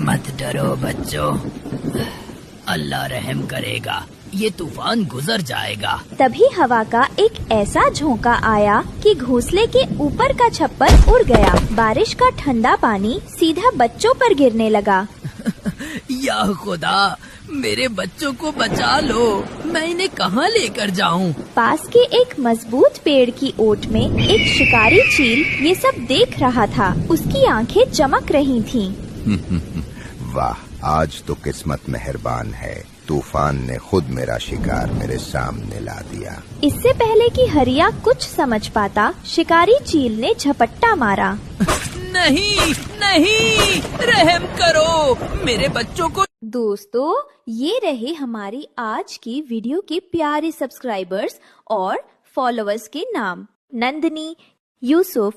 मत डरो बच्चों, अल्लाह रहम करेगा, ये तूफान गुजर जाएगा। तभी हवा का एक ऐसा झोंका आया कि घोंसले के ऊपर का छप्पर उड़ गया। बारिश का ठंडा पानी सीधा बच्चों पर गिरने लगा। या खुदा, मेरे बच्चों को बचा लो, मैं इन्हें कहाँ लेकर जाऊँ? पास के एक मजबूत पेड़ की ओट में एक शिकारी चील ये सब देख रहा था। उसकी आंखें चमक रही थीं। वाह, आज तो किस्मत मेहरबान है, तूफान ने खुद मेरा शिकार मेरे सामने ला दिया। इससे पहले कि हरिया कुछ समझ पाता, शिकारी चील ने झपट्टा मारा। नहीं नहीं, रहम करो, मेरे बच्चों को। दोस्तों, ये रहे हमारी आज की वीडियो के प्यारे सब्सक्राइबर्स और फॉलोअर्स के नाम। नंदिनी, यूसुफ,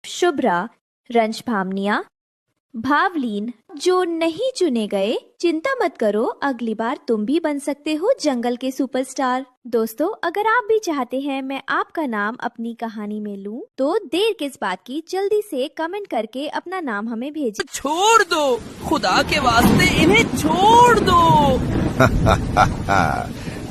शुभ्रा, रंज भामनिया, भावलीन। जो नहीं चुने गए, चिंता मत करो, अगली बार तुम भी बन सकते हो जंगल के सुपरस्टार। दोस्तों, अगर आप भी चाहते हैं मैं आपका नाम अपनी कहानी में लूं, तो देर किस बात की, जल्दी से कमेंट करके अपना नाम हमें भेजें। छोड़ दो, खुदा के वास्ते इन्हें छोड़ दो।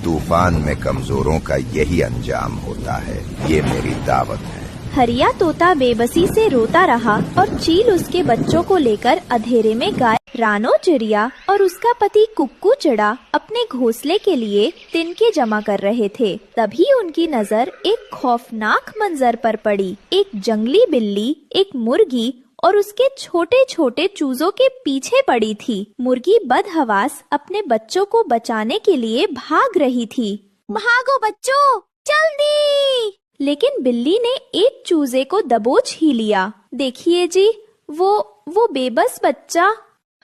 तूफान में कमजोरों का यही अंजाम होता है, ये मेरी दावत है। हरिया तोता बेबसी से रोता रहा और चील उसके बच्चों को लेकर अंधेरे में गायब। रानो चिड़िया और उसका पति कुक्कू चिड़ा अपने घोंसले के लिए तिनके जमा कर रहे थे। तभी उनकी नजर एक खौफनाक मंजर पर पड़ी। एक जंगली बिल्ली, एक मुर्गी और उसके छोटे छोटे चूजों के पीछे पड़ी थी। मुर्गी बदहवास अपने बच्चों को बचाने के लिए भाग रही थी। भागो बच्चों, जल्दी! लेकिन बिल्ली ने एक चूजे को दबोच ही लिया। देखिए जी, वो बेबस बच्चा।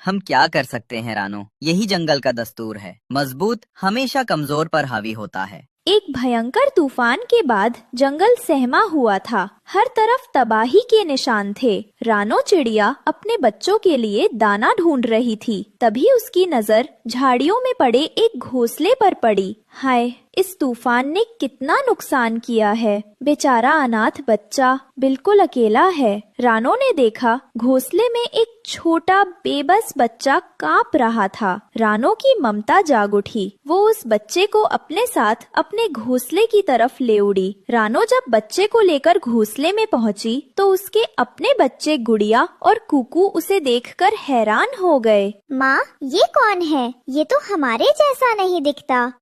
हम क्या कर सकते हैं रानो, यही जंगल का दस्तूर है, मजबूत हमेशा कमजोर पर हावी होता है। एक भयंकर तूफान के बाद जंगल सहमा हुआ था। हर तरफ तबाही के निशान थे। रानो चिड़िया अपने बच्चों के लिए दाना ढूंढ रही थी। तभी उसकी नजर झाड़ियों में पड़े एक घोंसले पर पड़ी। हाय, इस तूफान ने कितना नुकसान किया है। बेचारा अनाथ बच्चा बिल्कुल अकेला है। रानो ने देखा घोंसले में एक छोटा बेबस बच्चा कांप रहा था। रानो की ममता जाग उठी। वो उस बच्चे को अपने साथ अपने घोंसले की तरफ ले उड़ी। रानो जब बच्चे को लेकर घोंसले में पहुंची तो उसके अपने बच्चे गुड़िया और कुकू उसे देखकर हैरान हो गए। माँ, ये कौन है? ये तो हमारे जैसा नहीं दिखता।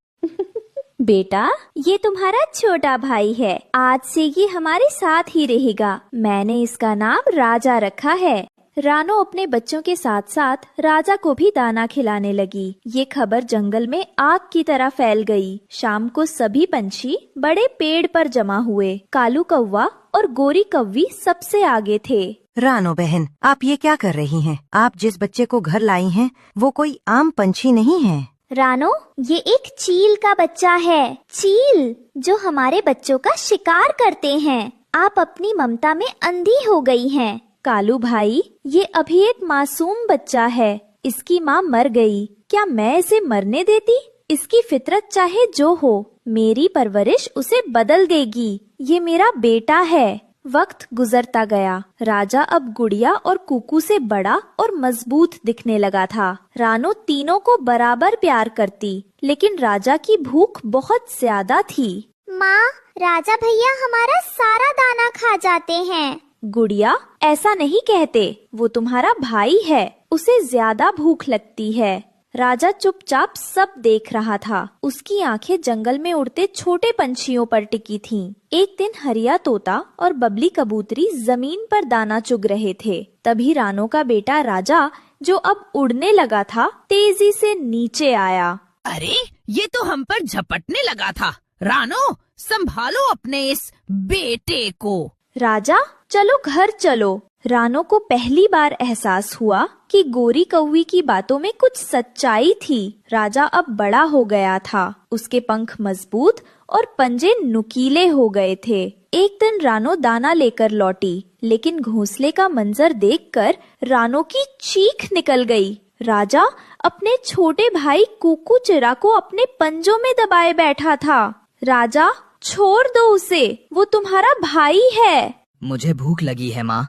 बेटा, ये तुम्हारा छोटा भाई है। आज से ये हमारे साथ ही रहेगा। मैंने इसका नाम राजा रखा है। रानो अपने बच्चों के साथ साथ राजा को भी दाना खिलाने लगी। ये खबर जंगल में आग की तरह फैल गई। शाम को सभी पंछी बड़े पेड़ पर जमा हुए। कालू कौवा और गोरी कौवी सबसे आगे थे। रानो बहन, आप ये क्या कर रही हैं? आप जिस बच्चे को घर लाई हैं, वो कोई आम पंछी नहीं है। रानो, ये एक चील का बच्चा है। चील जो हमारे बच्चों का शिकार करते हैं। आप अपनी ममता में अंधी हो गई हैं। कालू भाई, ये अभी एक मासूम बच्चा है। इसकी माँ मर गई। क्या मैं इसे मरने देती? इसकी फितरत चाहे जो हो, मेरी परवरिश उसे बदल देगी। ये मेरा बेटा है। वक्त गुजरता गया। राजा अब गुड़िया और कुकू से बड़ा और मजबूत दिखने लगा था। रानो तीनों को बराबर प्यार करती, लेकिन राजा की भूख बहुत ज्यादा थी। माँ, राजा भैया हमारा सारा दाना खा जाते हैं। गुड़िया, ऐसा नहीं कहते, वो तुम्हारा भाई है, उसे ज्यादा भूख लगती है। राजा चुपचाप सब देख रहा था। उसकी आंखें जंगल में उड़ते छोटे पंछियों पर टिकी थीं। एक दिन हरिया तोता और बबली कबूतरी जमीन पर दाना चुग रहे थे। तभी रानो का बेटा राजा, जो अब उड़ने लगा था, तेजी से नीचे आया। अरे, ये तो हम पर झपटने लगा था। रानो, संभालो अपने इस बेटे को। राजा, चलो घर चलो। रानो को पहली बार एहसास हुआ कि गोरी कौवी की बातों में कुछ सच्चाई थी। राजा अब बड़ा हो गया था। उसके पंख मजबूत और पंजे नुकीले हो गए थे। एक दिन रानो दाना लेकर लौटी, लेकिन घोंसले का मंजर देखकर रानो की चीख निकल गई। राजा अपने छोटे भाई कुकू चिरा को अपने पंजों में दबाए बैठा था। राजा, छोड़ दो उसे, वो तुम्हारा भाई है। मुझे भूख लगी है माँ।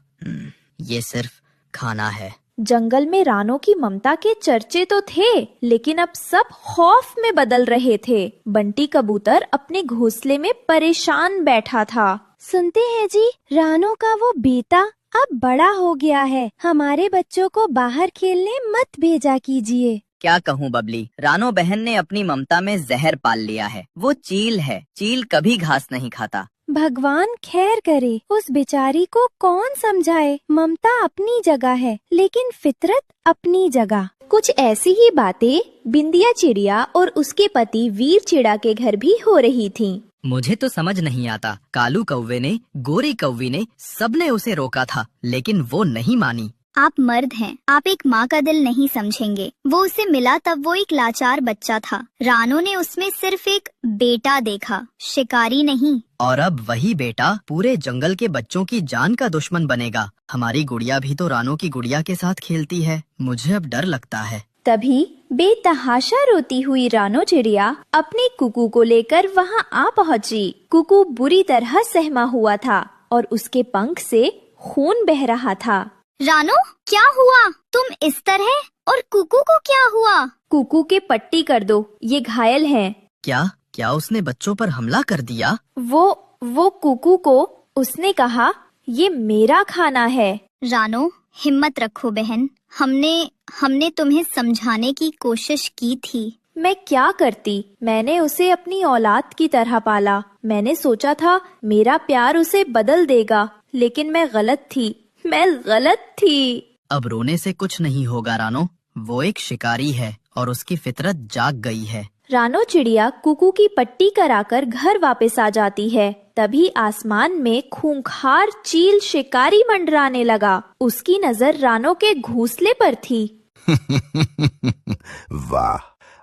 ये सिर्फ खाना है। जंगल में रानो की ममता के चर्चे तो थे, लेकिन अब सब खौफ में बदल रहे थे। बंटी कबूतर अपने घोंसले में परेशान बैठा था। सुनते हैं जी, रानो का वो बेटा अब बड़ा हो गया है। हमारे बच्चों को बाहर खेलने मत भेजा कीजिए। क्या कहूँ बबली, रानो बहन ने अपनी ममता में जहर पाल लिया है। वो चील है, चील कभी घास नहीं खाता। भगवान खैर करे, उस बेचारी को कौन समझाए। ममता अपनी जगह है, लेकिन फितरत अपनी जगह। कुछ ऐसी ही बातें बिंदिया चिड़िया और उसके पति वीर चिड़ा के घर भी हो रही थीं। मुझे तो समझ नहीं आता, कालू कौवे ने, गोरी कौवी ने, सबने उसे रोका था, लेकिन वो नहीं मानी। आप मर्द हैं, आप एक माँ का दिल नहीं समझेंगे। वो उसे मिला तब वो एक लाचार बच्चा था। रानो ने उसमें सिर्फ एक बेटा देखा, शिकारी नहीं। और अब वही बेटा पूरे जंगल के बच्चों की जान का दुश्मन बनेगा। हमारी गुड़िया भी तो रानो की गुड़िया के साथ खेलती है। मुझे अब डर लगता है। तभी बेतहाशा रोती हुई रानो चिड़िया अपने कुकू को लेकर वहां आ पहुंची। कुकू बुरी तरह सहमा हुआ था और उसके पंख से खून बह रहा था। रानो, क्या हुआ? तुम इस तरह, और कुकू को क्या हुआ? कुकू के पट्टी कर दो, ये घायल है। क्या उसने बच्चों पर हमला कर दिया? वो कुकू को उसने कहा, ये मेरा खाना है। रानो, हिम्मत रखो बहन। हमने तुम्हें समझाने की कोशिश की थी। मैं क्या करती? मैंने उसे अपनी औलाद की तरह पाला। मैंने सोचा था मेरा प्यार उसे बदल देगा, लेकिन मैं गलत थी। अब रोने से कुछ नहीं होगा रानो। वो एक शिकारी है और उसकी फितरत जाग गई है। रानो चिड़िया कुकू की पट्टी कराकर घर वापस आ जाती है। तभी आसमान में खूंखार चील शिकारी मंडराने लगा। उसकी नजर रानो के घोंसले पर थी। वाह,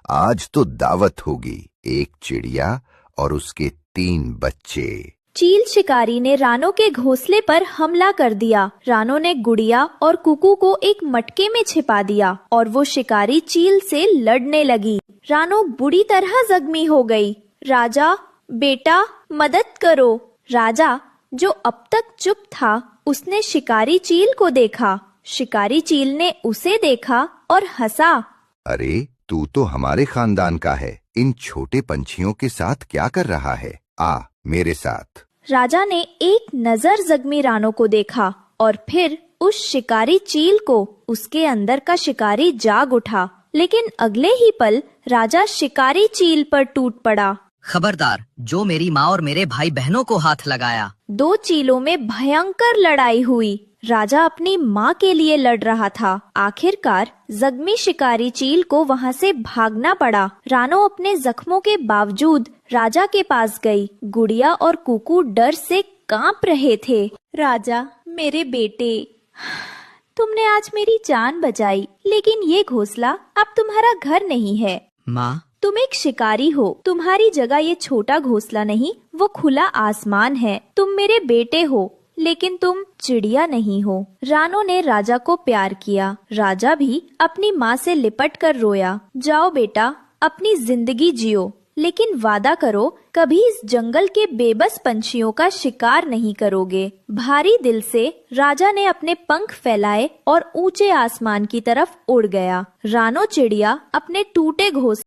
आज तो दावत होगी। एक चिड़िया और उसके 3 बच्चे। चील शिकारी ने रानो के घोंसले पर हमला कर दिया। रानो ने गुड़िया और कुकू को एक मटके में छिपा दिया और वो शिकारी चील से लड़ने लगी। रानो बुरी तरह जख्मी हो गई। राजा, बेटा, मदद करो। राजा, जो अब तक चुप था, उसने शिकारी चील को देखा। शिकारी चील ने उसे देखा और हंसा। अरे, तू तो हमारे खानदान का है। इन छोटे पंछियों के साथ क्या कर रहा है? आ, मेरे साथ। राजा ने एक नजर जख्मी रानो को देखा और फिर उस शिकारी चील को। उसके अंदर का शिकारी जाग उठा, लेकिन अगले ही पल राजा शिकारी चील पर टूट पड़ा। खबरदार, जो मेरी माँ और मेरे भाई बहनों को हाथ लगाया। 2 चीलों में भयंकर लड़ाई हुई। राजा अपनी माँ के लिए लड़ रहा था। आखिरकार जख्मी शिकारी चील को वहाँ से भागना पड़ा। रानो अपने जख्मों के बावजूद राजा के पास गई। गुड़िया और कुकू डर से कांप रहे थे। राजा, मेरे बेटे, तुमने आज मेरी जान बचाई, लेकिन ये घोंसला अब तुम्हारा घर नहीं है। माँ, तुम एक शिकारी हो। तुम्हारी जगह ये छोटा घोंसला नहीं, वो खुला आसमान है। तुम मेरे बेटे हो, लेकिन तुम चिड़िया नहीं हो। रानो ने राजा को प्यार किया। राजा भी अपनी माँ से लिपट कर रोया। जाओ बेटा, अपनी जिंदगी जियो, लेकिन वादा करो कभी इस जंगल के बेबस पंछियों का शिकार नहीं करोगे। भारी दिल से राजा ने अपने पंख फैलाए और ऊंचे आसमान की तरफ उड़ गया। रानो चिड़िया अपने टूटे घोंसले